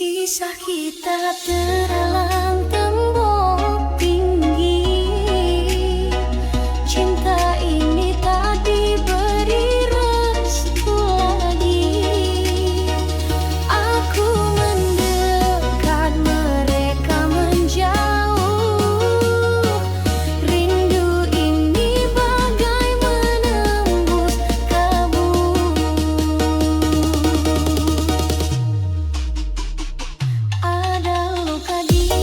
Kisah kita terhalang tembok tinggi. Cinta ini tak diberi restu lagi. Aku mendekat, mereka menjauh. Rindu ini bagai menembus kabut. Ada luka di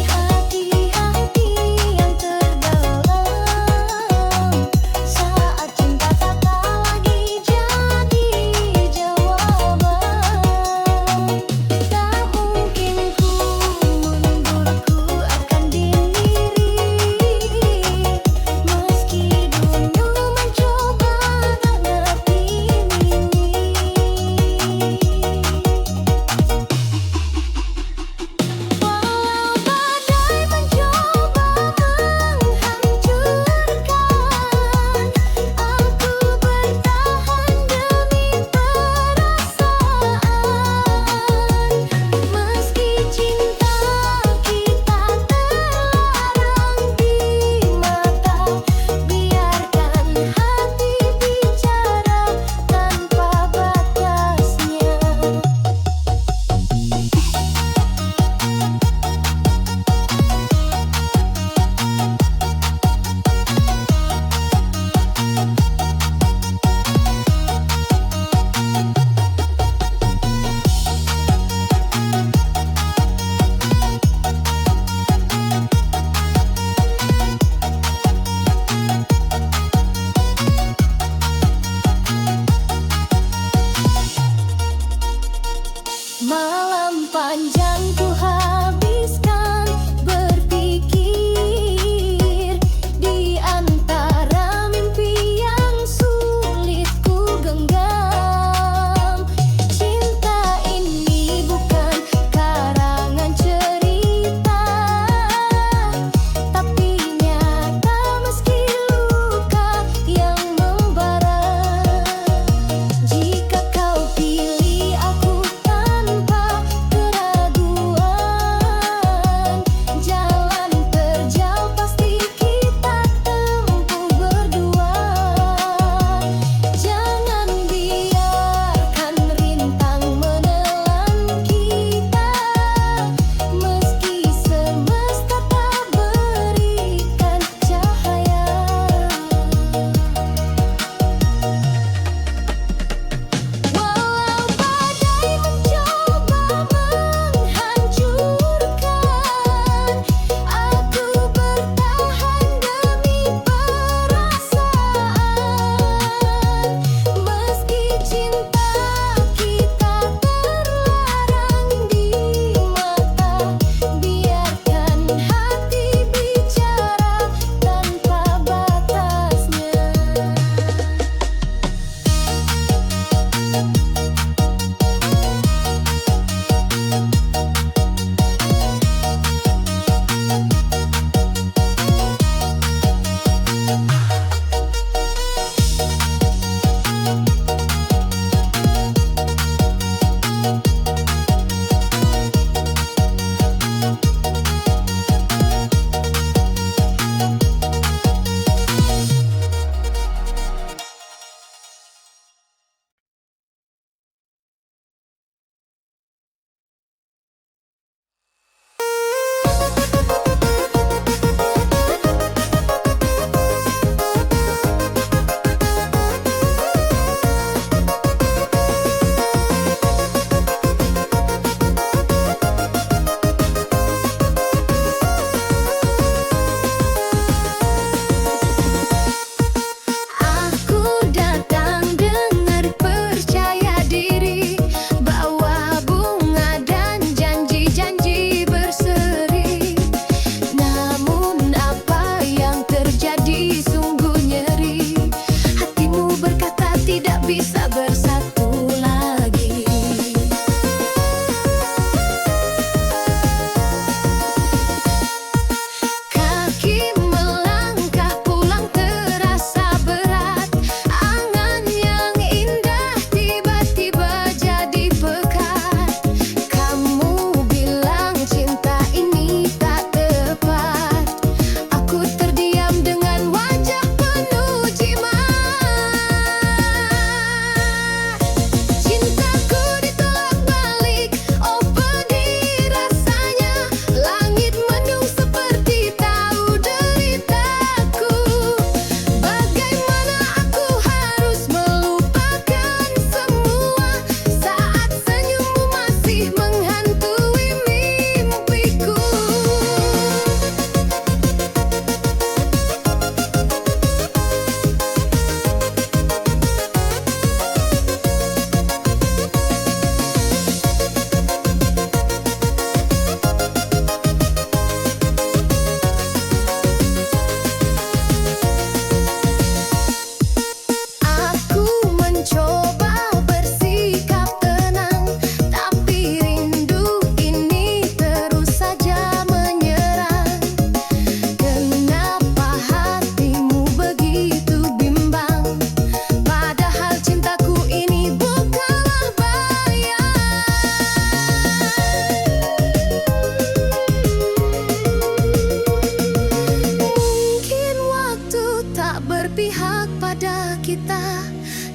pada kita.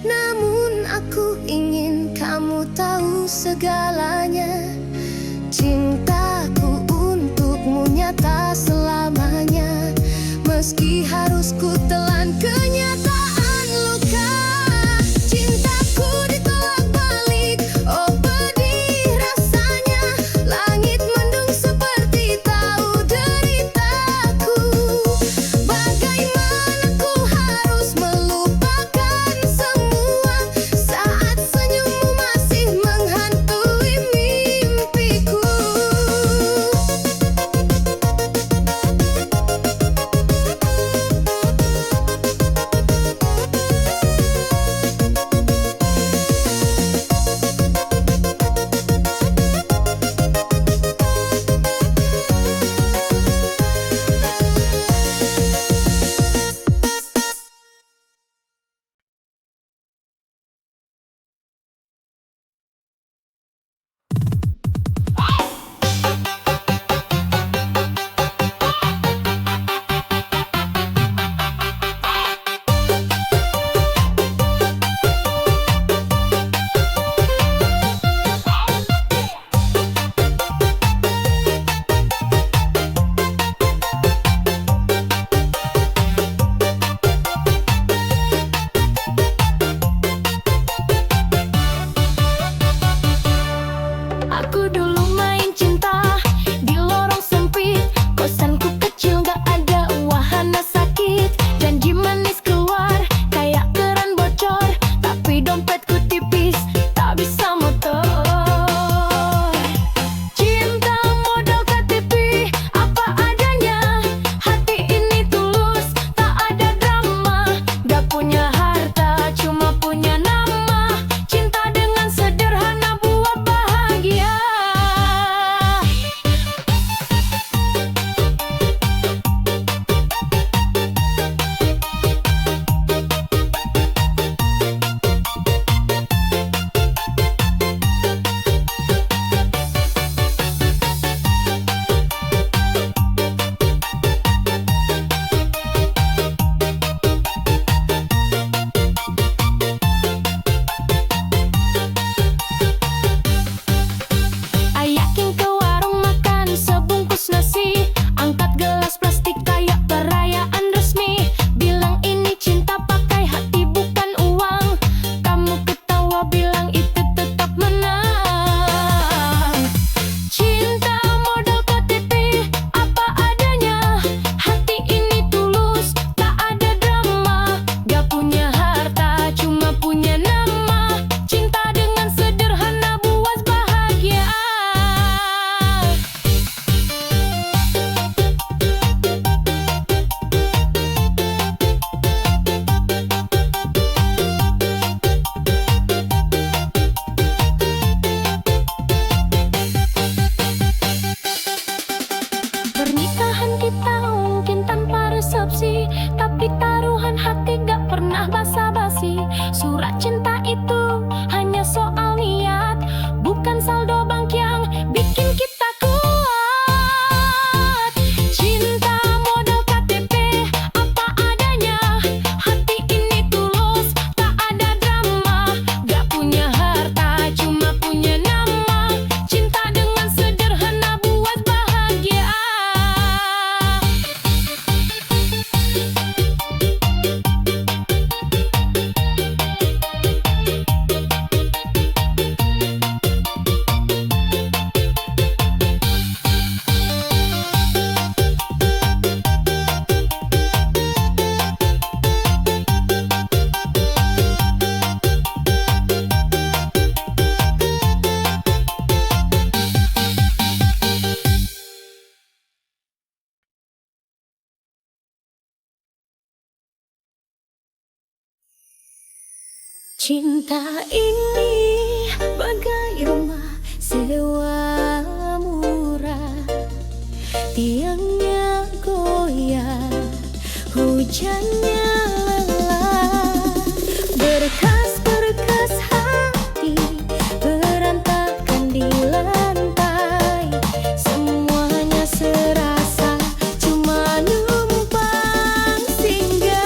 Namun aku ingin kamu tahu segalanya. Cintaku untukmu nyata selamanya, meski harus ku telan kenyataan luka. Cintaku ditolak balik, oh pedih rasanya. Langit mendung seperti tahu deritaku. Bagaimana ku harus melupakan semua saat senyummu masih menghantui mimpiku. Aku dulu main cinta di lorong sempit, kosanku kecil gak ada wahana sakit. Janji manis keluar kayak keran bocor, tapi dompetku tipis tak bisa motor. Cinta modal KTP apa adanya, hati ini tulus tak ada drama. Gak punya harta cuma punya nama, cinta dengan sederhana buat bahagia. Ayakin ke warung makan sebungkus nasi, angkat gelas plastik kayak perayaan resmi. Bilang ini cinta pakai hati bukan uang, kamu ketawa bilang itu tetap menang. Cinta modal KTP apa adanya, hati ini tulus tak ada drama. Gak punya harta cuma punya nama, cinta dengan sederhana buat bahagia. Pernikahan kita mungkin tanpa resepsi, tapi taruhan hati gak pernah basa-basi. Surat cinta itu hanya soal niat, bukan saldo bank yang bikin kita kuat. Cinta modal KTP apa adanya, hati ini tulus tak ada drama. Gak punya harta cuma punya nama, cinta dengan sederhana buat bahagia. Cinta ini bagai rumah sewa murah, tiangnya goyah, hujannya lelah, berkas-berkas hati berantakan di lantai. Semuanya serasa cuma numpang singgah.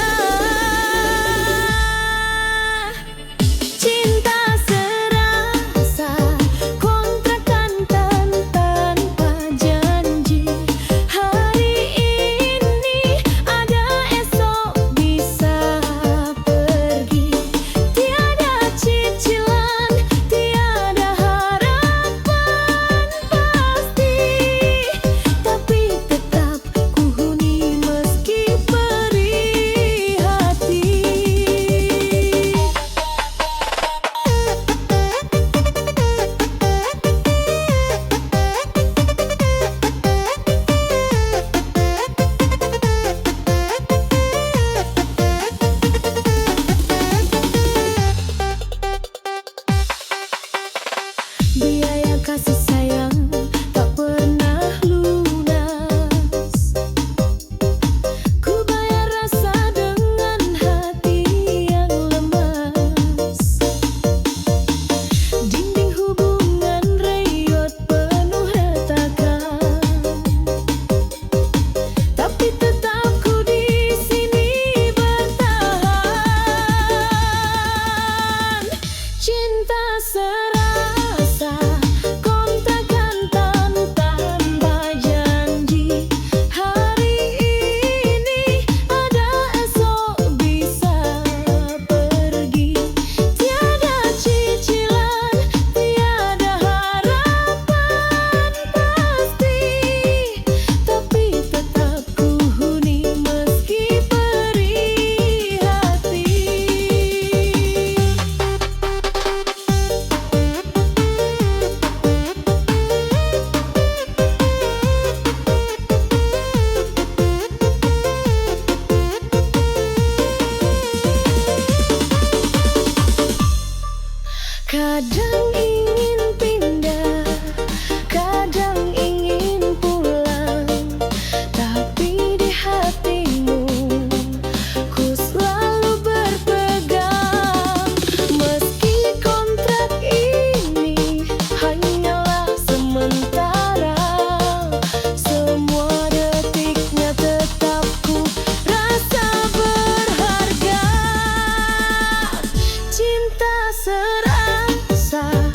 Kadang ingin pindah, kadang ingin pulang, tapi di hatimu ku selalu berpegang. Meski kontrak ini hanyalah sementara, semua detiknya tetap ku rasa berharga. Cinta serasa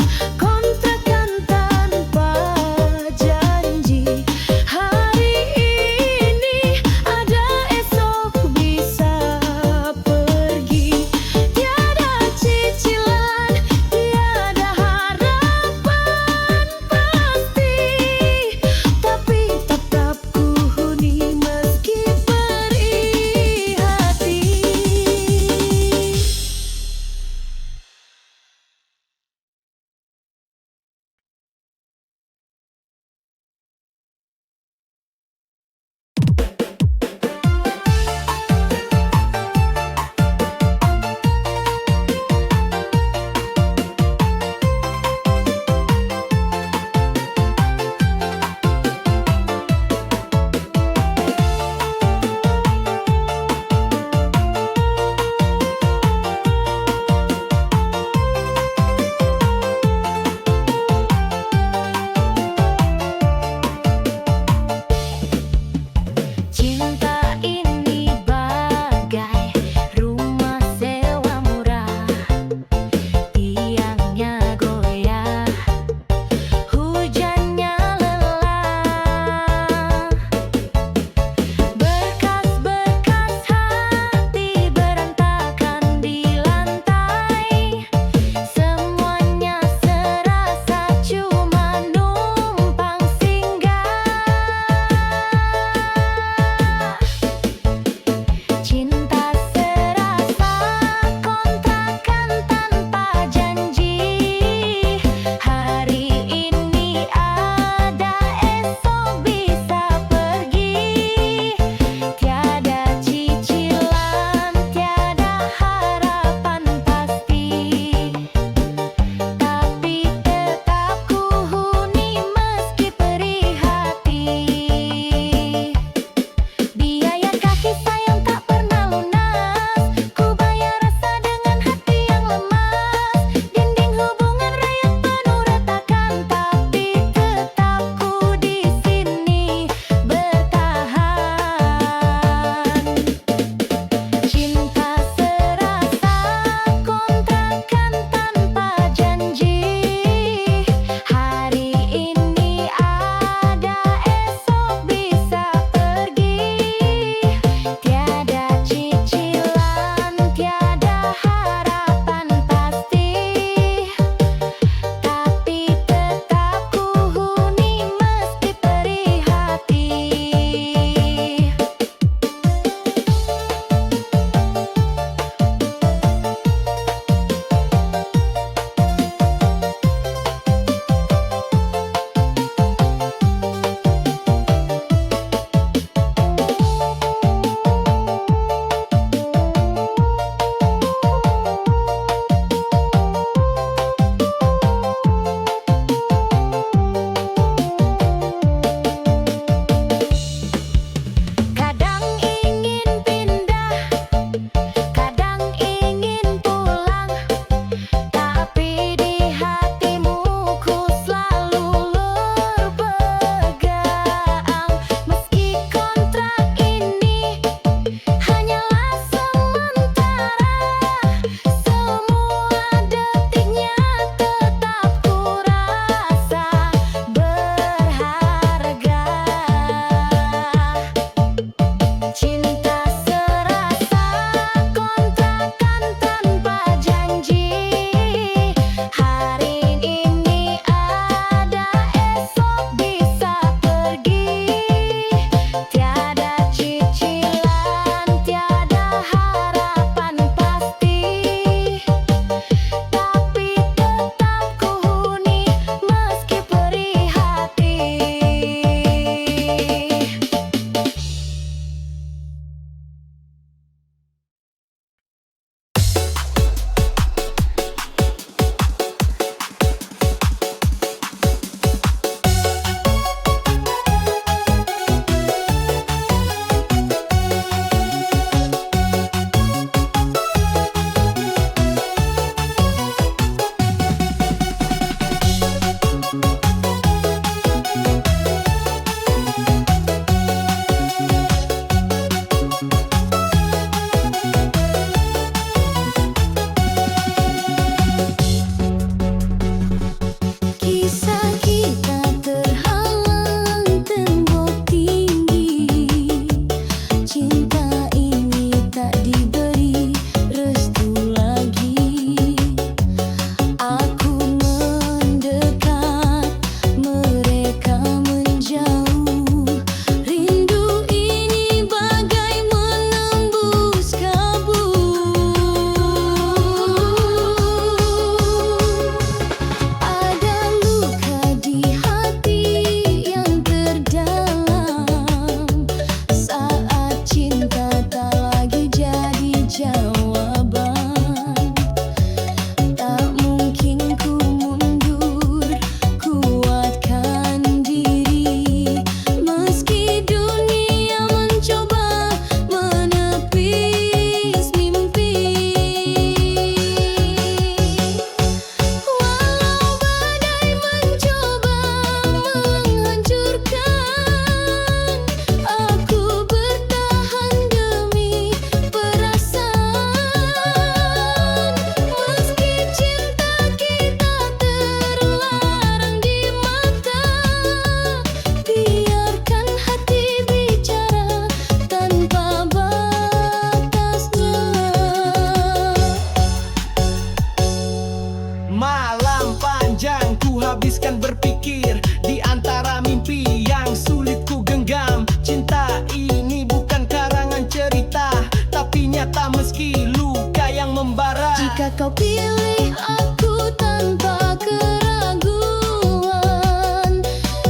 habiskan berpikir di antara mimpi yang sulit ku genggam. Cinta ini bukan karangan cerita, tapi nyata meski luka yang membara. Jika kau pilih aku tanpa keraguan,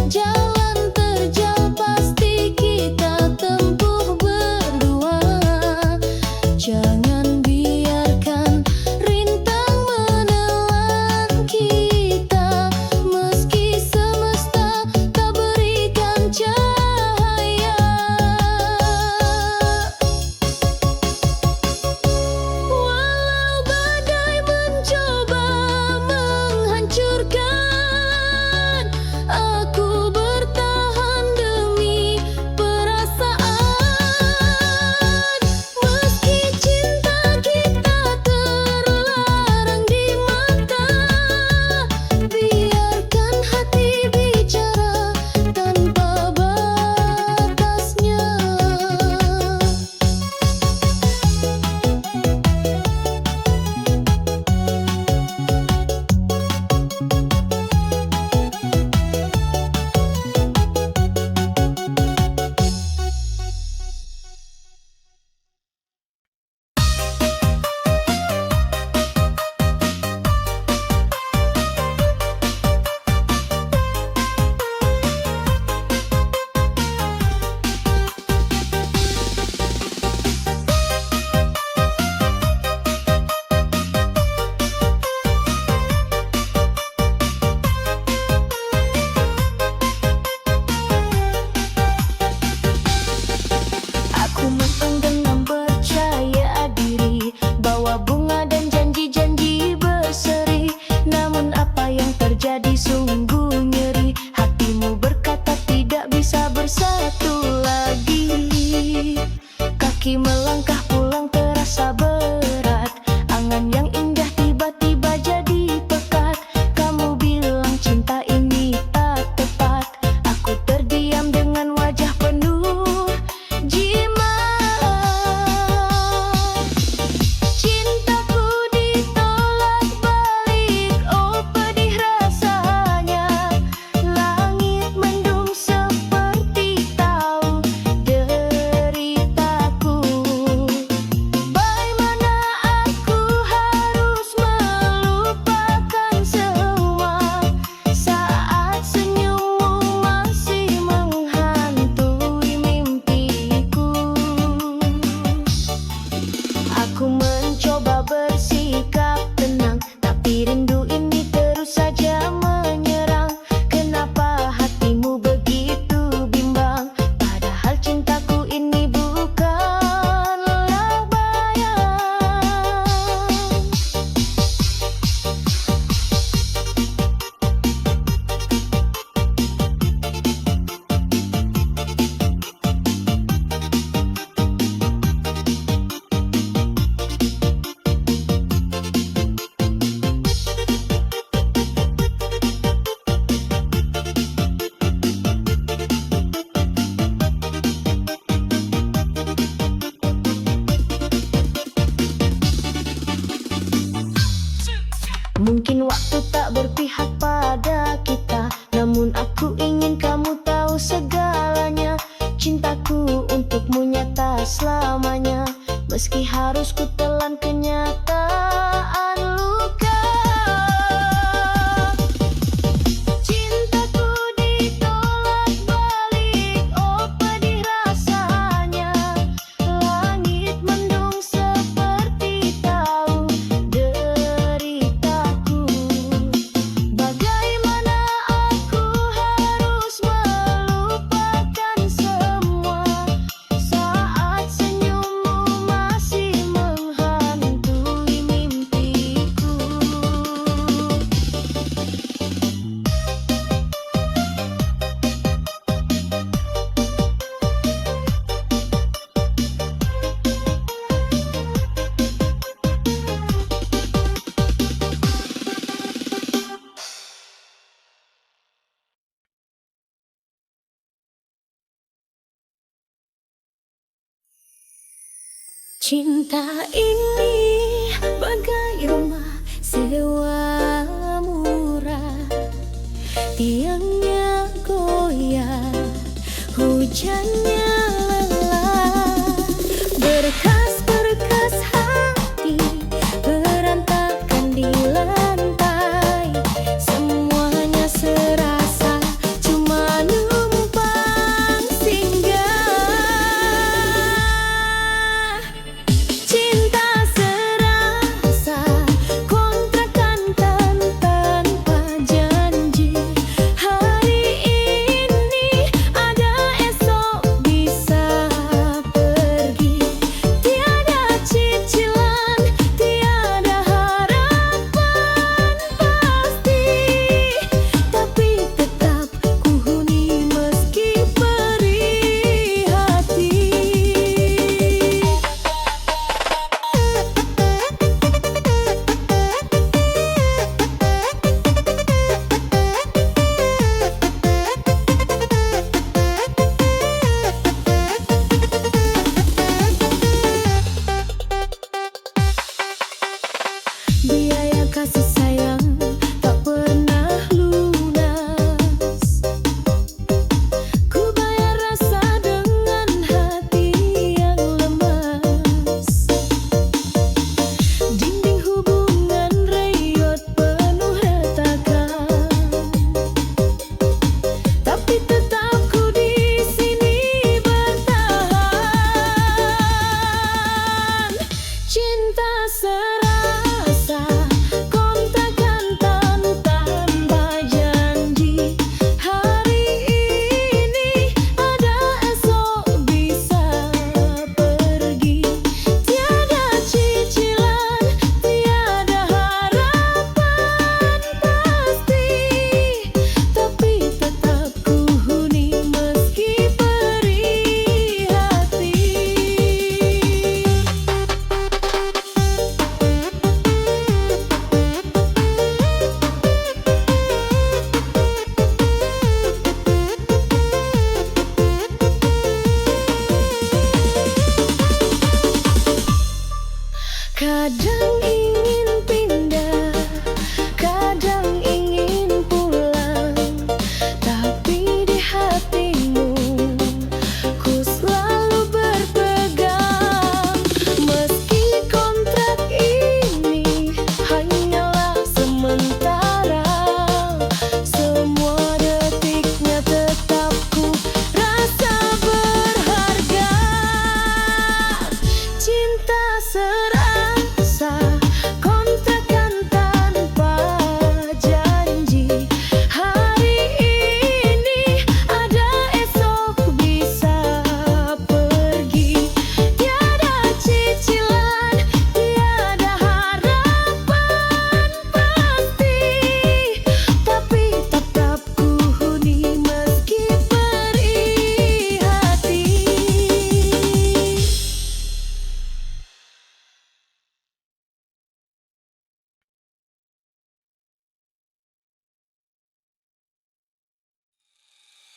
jalan terjal pasti kita tempuh berdua. Jangan biarkan rintang menelan kita, meski semesta tak berikan cahaya. Walau badai mencoba menghancurkan, aku bertahan demi perasaan. Meski cinta kita terlarang di mata, biarkan hati bicara tanpa batasnya. Aku menggengam percaya diri bawa bunga dan janji-janji berseri. Namun apa yang terjadi sungguh nyeri. Hatimu berkata tidak bisa bersatu lagi. Kaki melangkah pulang terasa berat. Angan yang indah tiba-tiba jadi pekat. Kamu bilang cinta ini tak tepat. Aku terdiam dengan wajah penuh jimat. Cintaku ditolak balik, oh pedih rasanya. Langit mendung seperti tahu deritaku. Bagaimana aku harus melupakan semua saat senyummu masih menghantui mimpiku. Aku mencoba bersikap tenang, tapi rindu ini terus saja menyerang. Kenapa hatimu begitu bimbang? Padahal cintaku ini bukanlah bayang. Mungkin waktu tak berpihak pada kita, namun aku ingin kamu tahu segalanya. Cintaku untukmu nyata selamanya, meski harus ku telan kenyataan luka. Cintaku ditolak balik, oh pedih rasanya. Langit mendung seperti tahu deritaku. Bagaimana aku harus melupakan semua saat senyummu masih menghantui mimpiku. Cinta ini bagai rumah sewa murah,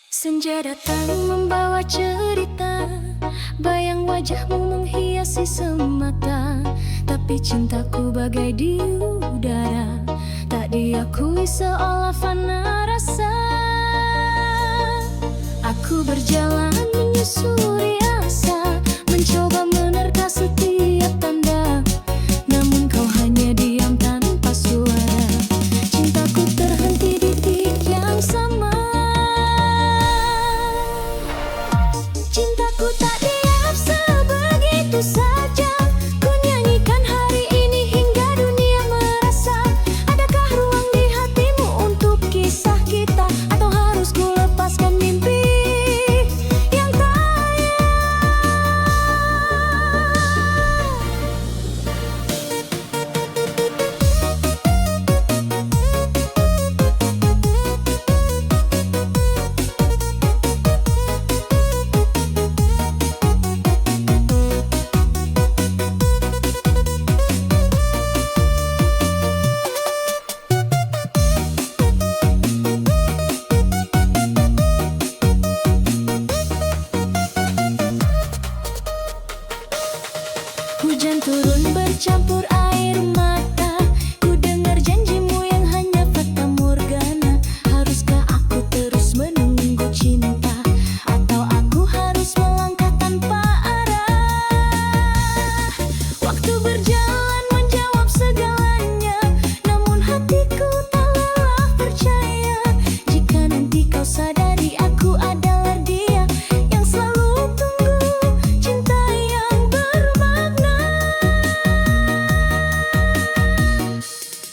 Senja datang membawa cerita, bayang wajahmu menghiasi semata. Tapi cintaku bagai di udara, tak diakui seolah fana rasa. Aku berjalan menyusuri asa, mencoba menerka setiap tanda. Namun kau hanya diam tanpa suara. Cintaku terhenti di titik yang sama. Cintaku tak diam sebegitu saja. Ku nyanyikan hari ini hingga dunia merasa. Adakah ruang di hatimu untuk kisah kita? Atau harus ku lepaskan mimpi yang tayang? Hujan turun bercampur air mata. Ku dengar janjimu yang hanya fata morgana. Haruskah aku terus menunggu cinta? Atau aku harus melangkah tanpa arah? Waktu berjalan menjawab segalanya. Namun hatiku tak lelah percaya. Jika nanti kau sadari aku adalah dia yang selalu tunggu cinta yang bermakna.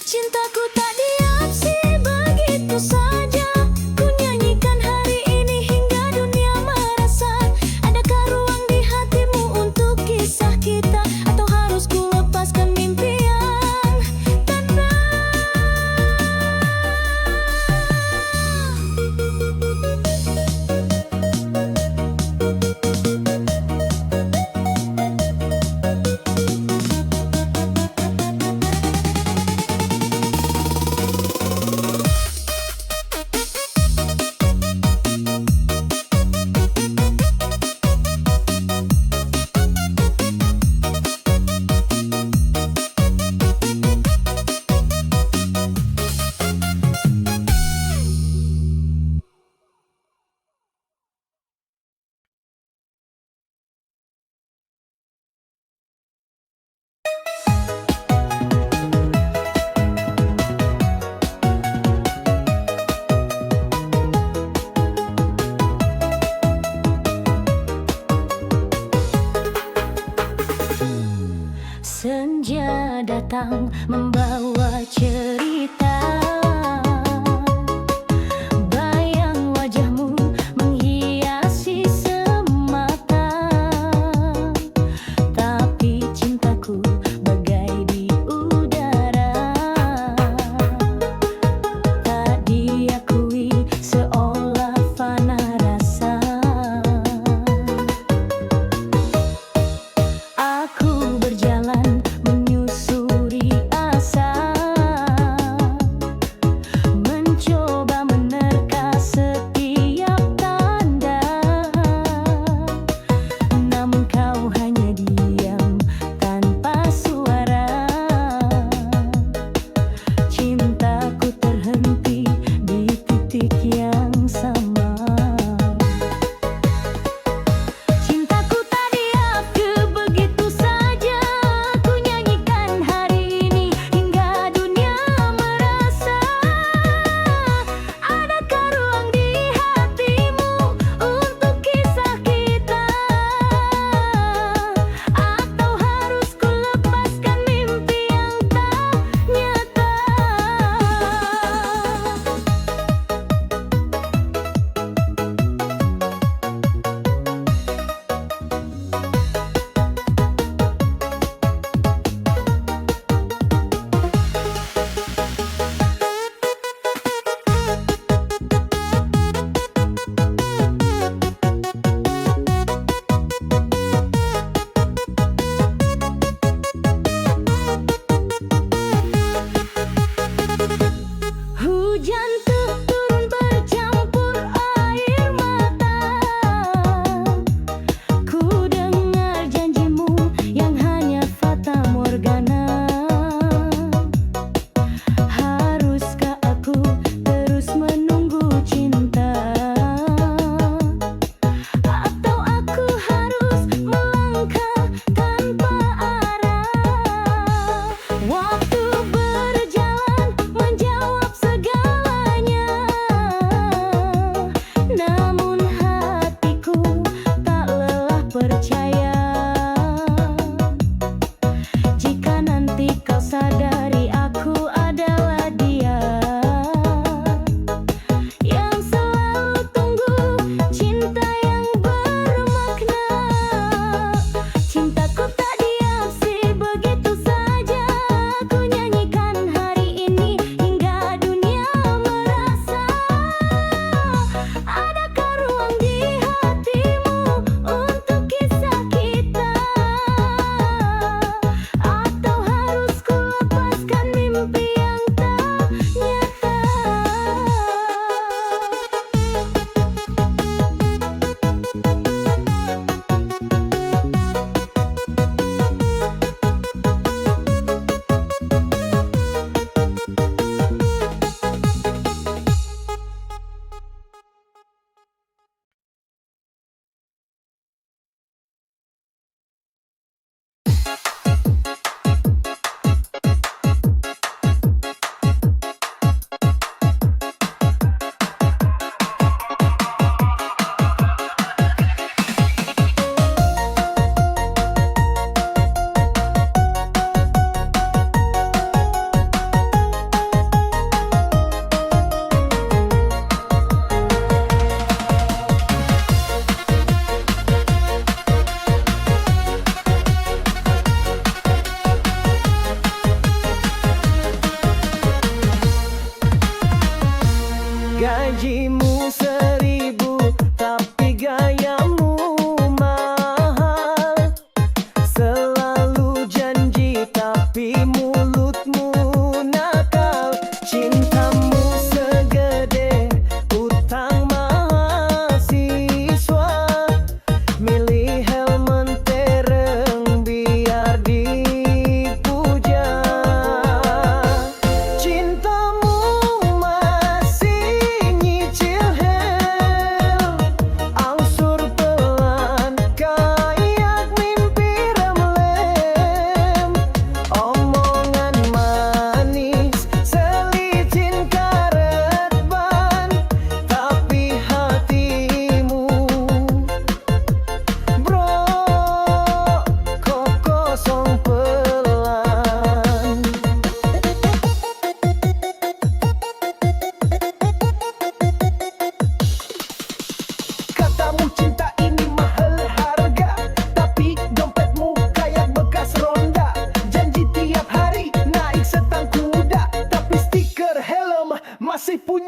Cintaku tak diam sih begitu saja. Ku nyanyikan hari ini hingga dunia merasa. Adakah ruang di hatimu untuk kisah kita? Atau harus ku lepaskan mimpi yang tenang? Senja datang membawa cerita, bayang wajahmu menghiasi semata. Tapi cintaku bagai di udara, tak diakui seolah fana rasa. Aku berjalan menyusuri asa,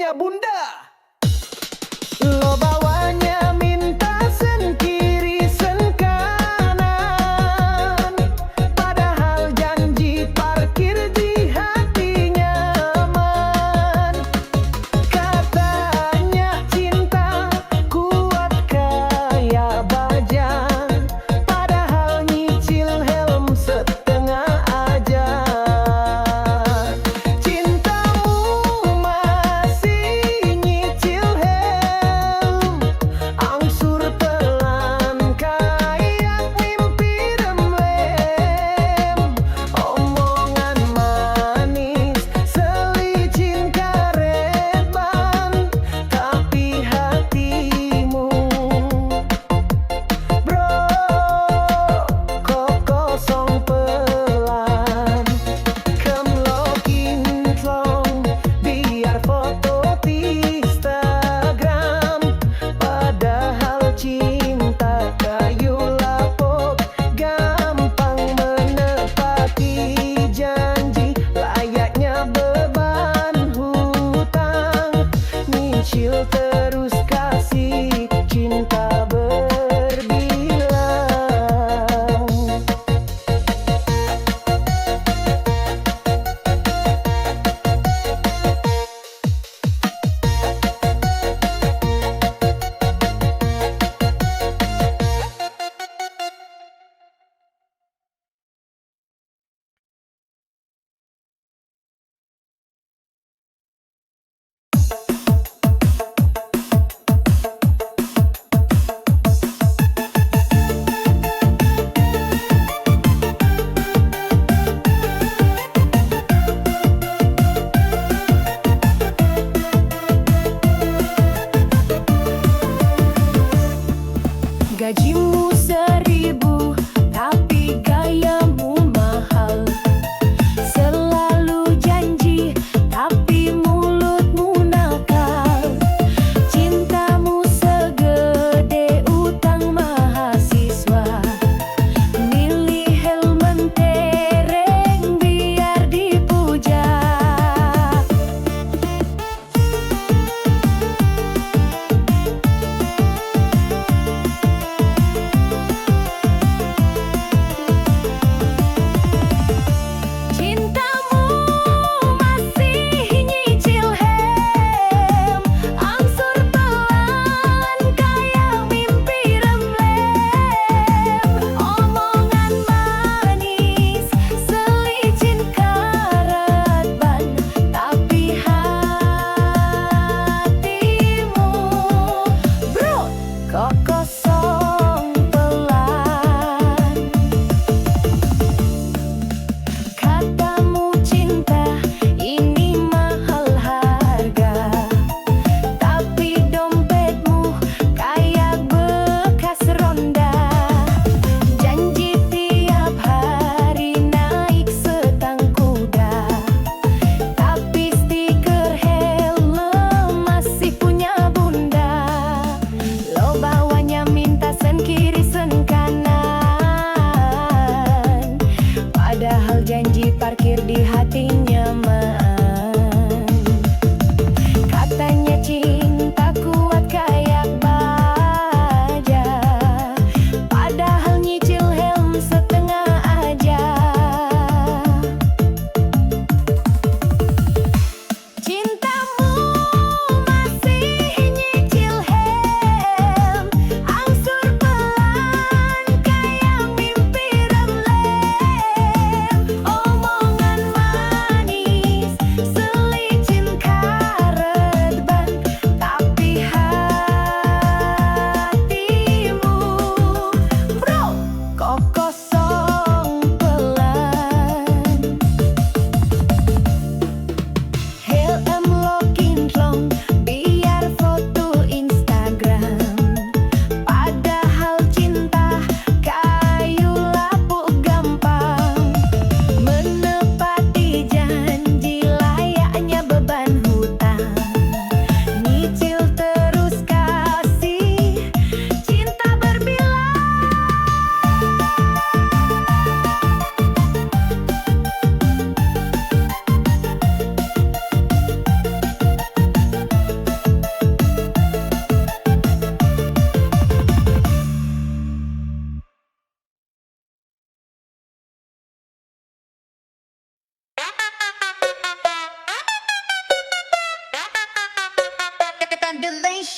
punya bunda. Lo bawanya minta sen kiri sen kanan, padahal janji parkir di hati nyaman. Katanya cinta kuat kayak baja, padahal nyicil helm setengah aja. Cintamu masih nyicil helm, angsur pelan kayak mimpi demlem. Omongan manis selicin karet ban, tapi hatimu bro kok kosong pelan. Kemlokin tlong biar foto di Instagram, padahal cinta kayu lapok gampang menepati janji, layaknya beban hutang, nyicil terus kasih cinta berbilang. Gajimu 1.000, tapi gayamu mahal. Selalu janji, tapi mulutmu nakal. Cintamu segede utang mahasiswa, milih helm tereng biar dipuja.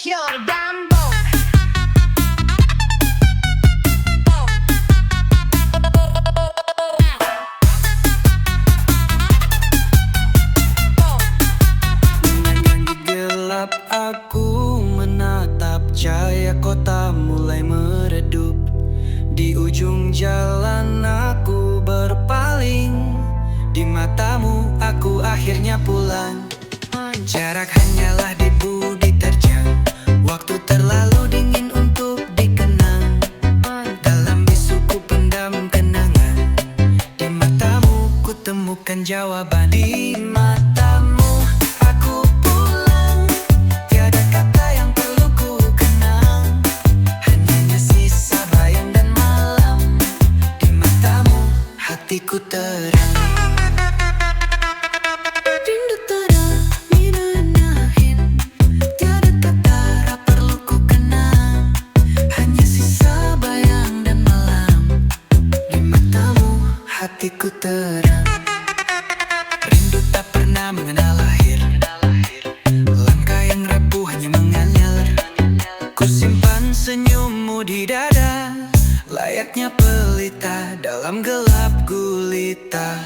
Kill Dambo. Dengan gelap aku menatap cahaya kota mulai meredup. Di ujung jalan aku berpaling. Di matamu aku akhirnya pulang. Jarak hanyalah debu diterjang. Waktu terlalu dingin untuk dikenang. Dalam bisuku pendam kenangan. Di matamu ku temukan jawaban. Di matamu aku pulang. Tiada kata yang perlu ku kenang. Hanya sisa bayang dan malam. Di matamu hatiku terang. Rindu terang menahin. Tiada kata yang perlu ku kenang. Hanya sisa bayang dan malam. Di matamu hatiku terang. Rindu tak pernah mengenal akhir. Langkah yang rapuh hanya mengalir. Ku simpan senyummu di dada. Layaknya pelita dalam gelap gulita.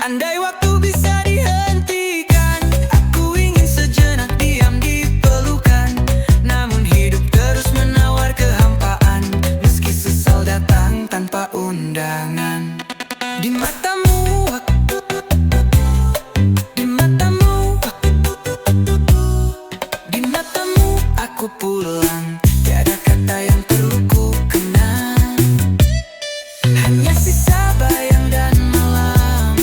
Andai waktu bisa dihentikan, aku ingin sejenak diam di pelukan. Namun hidup terus menawar kehampaan, meski sesal datang tanpa undangan. Di matamu di matamu di matamu aku pulang. Tiada kata yang perlu ku kenang. Hanya sisa bayang dan malam.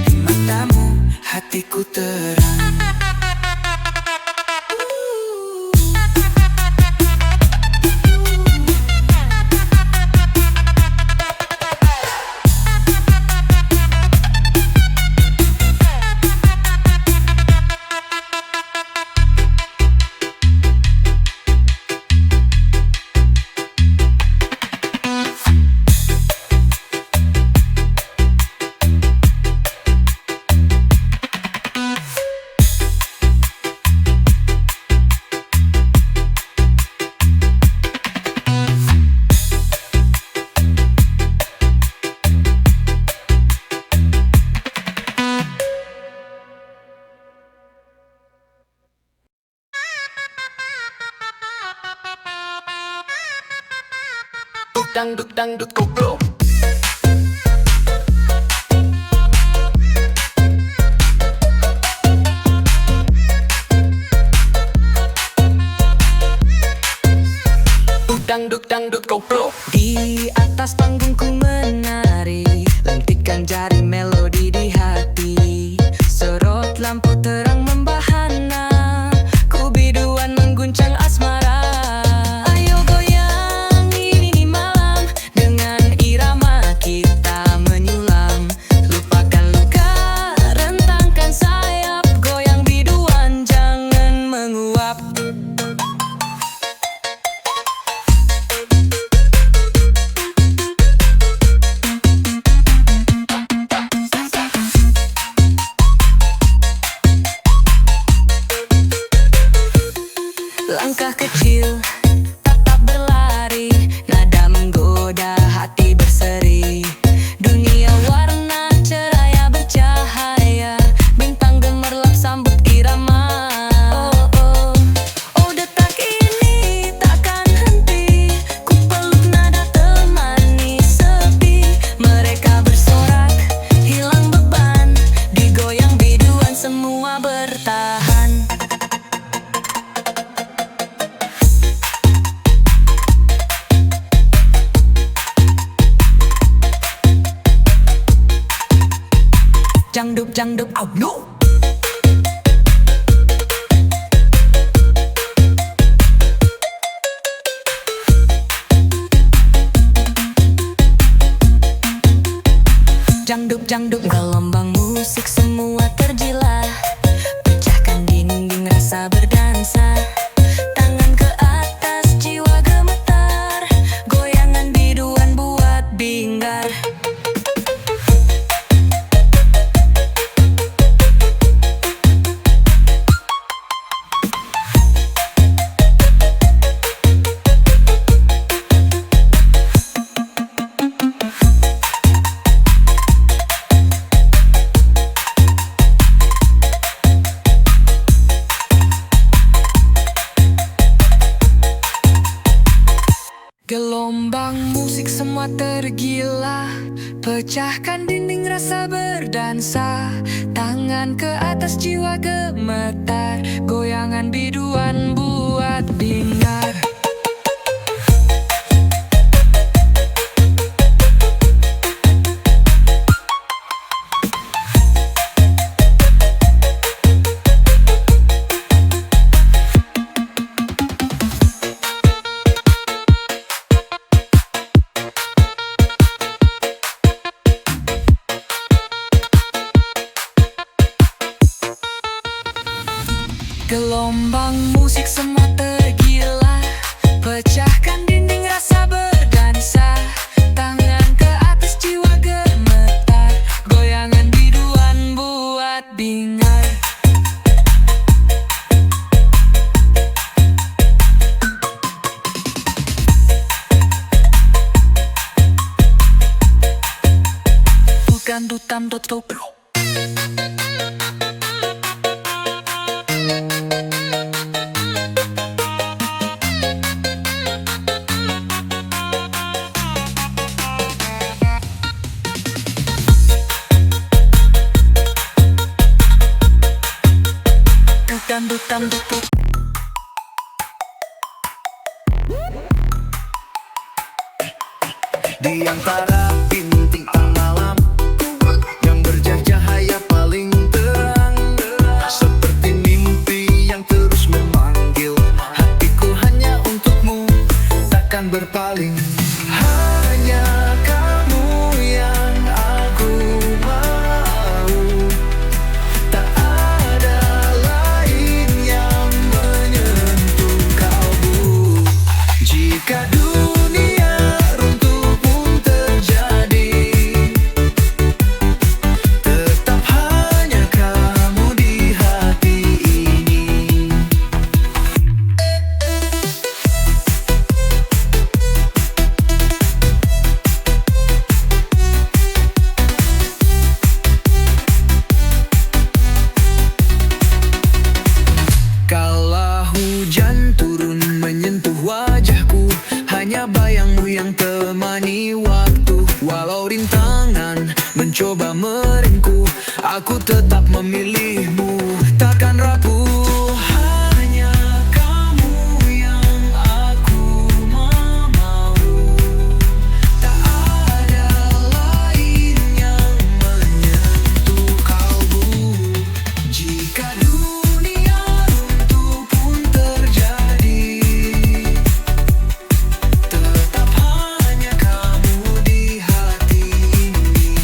Di matamu hatiku terang. Dangdut dangdut koplo. Dangdut dangdut koplo. Di atas panggungku menari, lentikan jari melodi di hati. Sorot lampu terang membahana, ku biduan mengguncang asmara. Ayo goyang ini malam, dengan irama kita menyulam. Lupakan luka, rentangkan sayap, goyang biduan jangan menguap. Langkah kecil, tatap berlari, nada menggoda, hati berseri. Dunia warna ceraya bercahaya, bintang gemerlap sambut irama. Oh, oh, oh detak ini takkan henti, ku peluk nada temani sepi. Mereka bersorak, hilang beban, digoyang biduan semua bertahan. Jangduk jangduk, oh no. Jangduk jangduk, gelombang musik semua terjilat. Pecahkan dinding rasa berdansa. Tangan ke atas Pecahkan dinding rasa berdansa, tangan ke atas jiwa gemetar, goyangan biduan buat bingar. Gelombang musik semua tergila, pecahkan dinding rasa berdansa, tangan ke atas jiwa gemetar, goyangan biduan buat bingar. Bukan dutam tutup. Dutan tutup. Di antara bintik malam yang bercahaya paling terang, seperti mimpi yang terus memanggil hatiku hanya untukmu, takkan berpaling. Hanya kamu yang aku mau, tak ada lain yang menyentuh kalbu. Jika dunia runtuh pun terjadi, tetap hanya kamu di hati ini. Kala hujan turun menyentuh wajahku, hanya bayangmu yang temani waktu. Walau rintangan mencoba meringku, aku tetap memilihmu, takkan rapuh. Hanya kamu yang aku mau, tak ada lain yang menyentuh kalbu. Jika dunia runtuh pun terjadi, tetap hanya kamu di hati ini.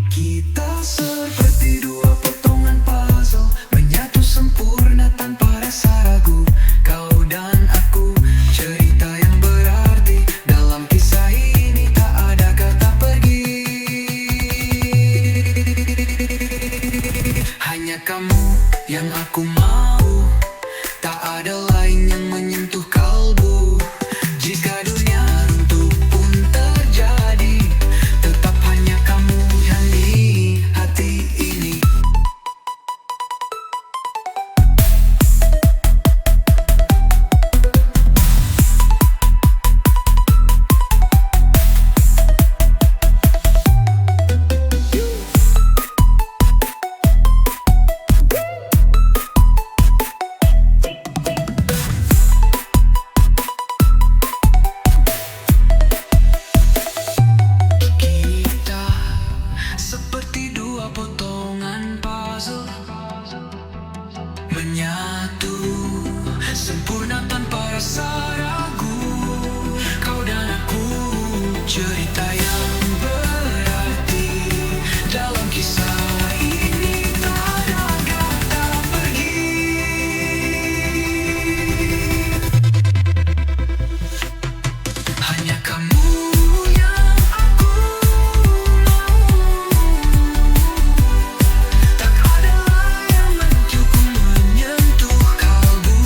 Kita seperti dua potongan puzzle, menyatu sempurna tanpa rasa ragu. Kau dan aku, cerita yang berarti. Dalam kisah ini tak ada kata pergi. Hanya kamu yang aku mau, tak ada lain yang menyentuh kalbu. Jika dunia runtuh pun terjadi, tetap hanya kamu yang di hati ini. Kita seperti dua potongan puzzle, menyatu sempurna tanpa rasa ragu. Kau dan aku, cerita yang berarti. Dalam kisah ini tak ada kata pergi. Hanya kamu yang aku mau, tak ada yang menyentuh kalbu.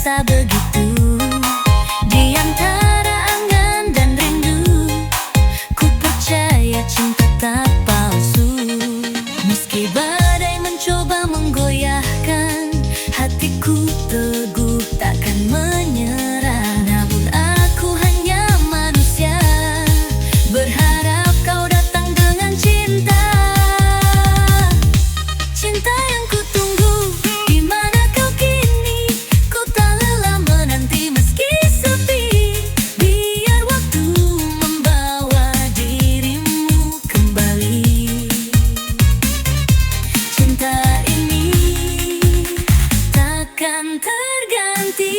rasa begitu. Di antara angan dan rindu, ku percaya cinta tak palsu. Meski badai mencoba menggoyahkan, hatiku teguh takkan menyerah. Namun aku hanya manusia, berharap kau datang dengan cinta. Cinta yang ku tunggu, di mana kau kini? Ku tak lelah menanti meski sepi. Biar waktu membawa dirimu kembali. Cinta ini takkan terganti.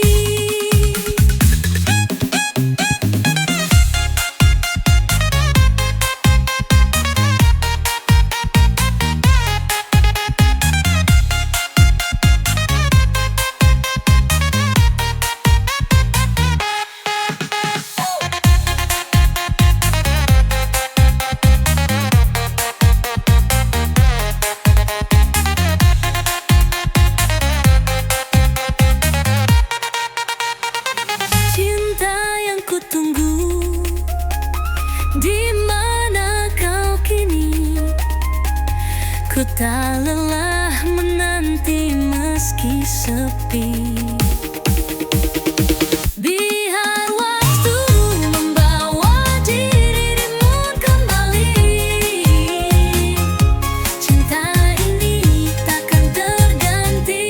Cinta yang ku tunggu, di mana kau kini? Ku tak lelah menanti meski sepi. Biar waktu membawa dirimu kembali. Cinta ini takkan terganti.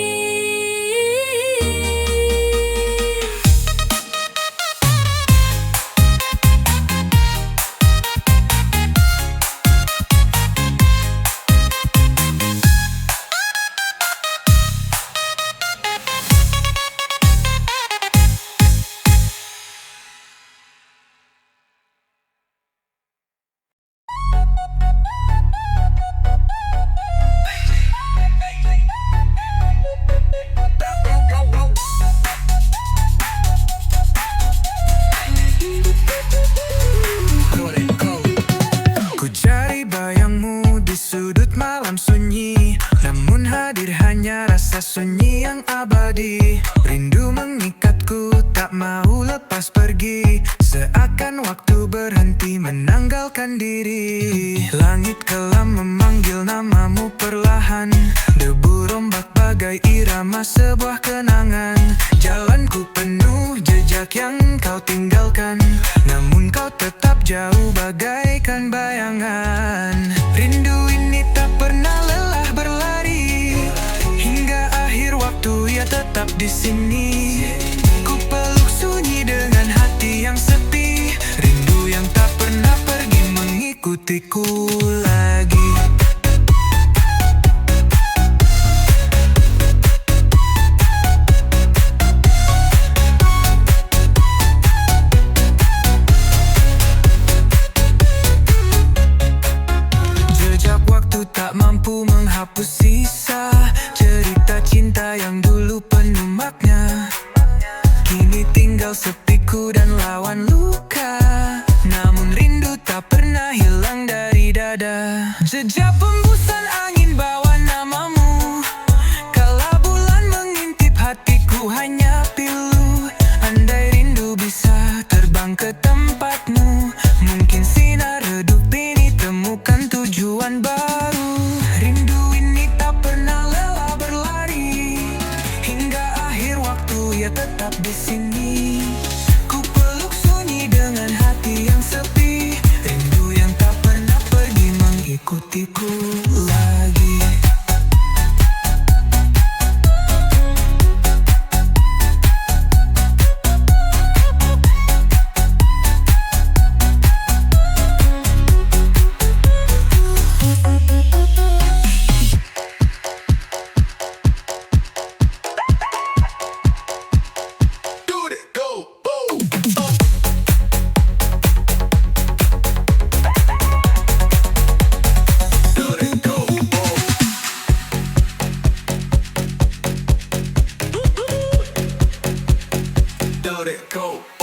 Ku cari bayangmu di sudut malam sunyi, namun hadir hanya rasa sunyi yang abadi. Rindu mengikatku, tak mau lepas pergi, seakan waktu berhenti menanggalkan diri. Langit kelam memanggil namamu perlahan, debu rombak bagai irama sebuah kenangan. Jalanku penuh jejak yang kau tinggalkan, namun kau tetap jauh bagaikan bayangan. Rindu ini tak pernah lelah berlari, hingga akhir waktu ia tetap di sini. Ku peluk sunyi dengan hati yang sepi, rindu yang tak pernah pergi mengikutiku lagi. Jejak waktu tak mampu menghapus sisa cerita cinta yang dulu penuh makna. Kini tinggal sepiku dan lawan luka, namun rindu tak pernah hilang dari dada. Jejak hembusan angin bawa namamu, kala bulan mengintip hatiku hanya pilu. Andai rindu bisa terbang ke tempatmu, mungkin sinar redup ini temukan tujuan baru. Rindu ini tak pernah lelah berlari, hingga akhir waktu ia tetap di sini. Ku peluk sunyi dengan hati yang sepi, rindu yang tak pernah pergi mengikutiku lagi. Let it go.